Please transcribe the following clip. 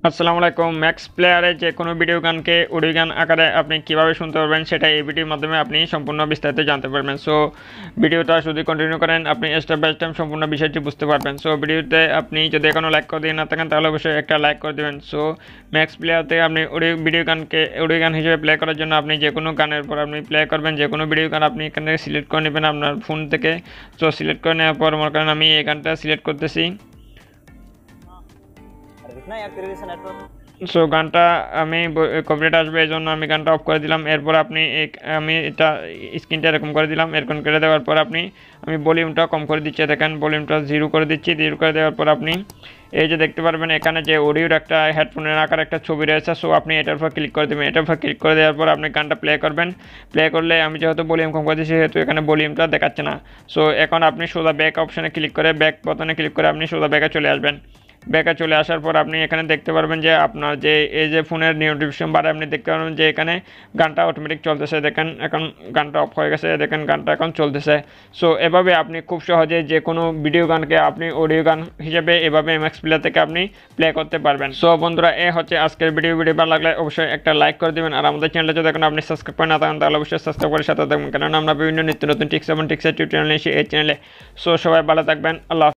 আসসালামু আলাইকুম ম্যাক্স প্লেয়ারে যে কোনো ভিডিও গানকে অডিও গান আকারে আপনি কিভাবে শুনতে পারবেন সেটা এই ভিডিওর মাধ্যমে আপনি সম্পূর্ণ বিস্তারিত জানতে পারবেন। সো ভিডিওটা যদি কন্টিনিউ করেন আপনি স্টেপ বাই স্টেপ সম্পূর্ণ বিষয়টি বুঝতে পারবেন। সো ভিডিওতে আপনি যদি এখনও লাইক করে দিয়ে না থাকেন তাহলে অবশ্যই একটা লাইক করে দেবেন। সো ম্যাক্স প্লেয়ারতে আপনি অডিও গান হিসেবে প্লে করার জন্য আপনি যে কোনো গানের উপর আপনি প্লে করবেন, যে কোনো ভিডিও গান আপনি এখানে সিলেক্ট করে নেবেন আপনার ফোন থেকে। সো সিলেক্ট করে নেওয়ার পর মনে করেন আমি এই গানটা সিলেক্ট করতেছি। সো গানটা আমি কপিরাইট আসবে এই জন্য আমি গানটা অফ করে দিলাম। এরপর আপনি আমি এটা স্ক্রিনটা এরকম করে দিলাম। এরকম করে দেওয়ার পর আমি ভলিউমটা কম করে দিচ্ছি, দেখেন ভলিউমটা 0 করে দিচ্ছি। 0 করে দেওয়ার পর আপনি এই যে দেখতে পারবেন এখানে যে অডিওর একটা হেডফোনের আকার একটা ছবি রয়েছে। সো আপনি এটার উপর ক্লিক করে দেবেন। এটার উপর ক্লিক করে দেওয়ার পর আপনি গানটা প্লে করবেন। প্লে করলে আমি যেহেতু ভলিউম কম করে দিচ্ছি সেহেতু এখানে ভলিউমটা দেখাচ্ছে না। সো এখন আপনি সোজা ব্যাক অপশানে ক্লিক করে ব্যাক বাটনে ক্লিক করে আপনি সোজা ব্যাকে চলে আসবেন। ব্যাকে চলে আসার পর আপনি এখানে দেখতে পারবেন যে আপনার যে এই যে ফোনের নোটিফিকেশন বারে আপনি দেখতে পারবেন যে এখানে গানটা অটোমেটিক চলতেছে। দেখেন এখন গানটা অফ হয়ে গেছে, দেখেন গানটা এখন চলতেছে। সো এভাবে আপনি খুব সহজে যে কোনো ভিডিও গানকে আপনি অডিও গান হিসেবে এভাবে এমএক্স প্লেয়ার থেকে আপনি প্লে করতে পারবেন। সো বন্ধুরা এ হচ্ছে আজকের ভিডিও ভালো লাগলে অবশ্যই একটা লাইক করে দেবেন। আর আমাদের চ্যানেলটা যদি এখন আপনি সাবস্ক্রাইব করে না থাকেন তাহলে অবশ্যই সাবস্ক্রাইব করে সাথে থাকবেন, কারণ আমরা বিভিন্ন নিত্য নতুন টিপস এবং টিক্সের টিউটোরিয়াল নিয়ে এই চ্যানেলে। সো সবাই ভালো থাকবেন, আল্লাহ।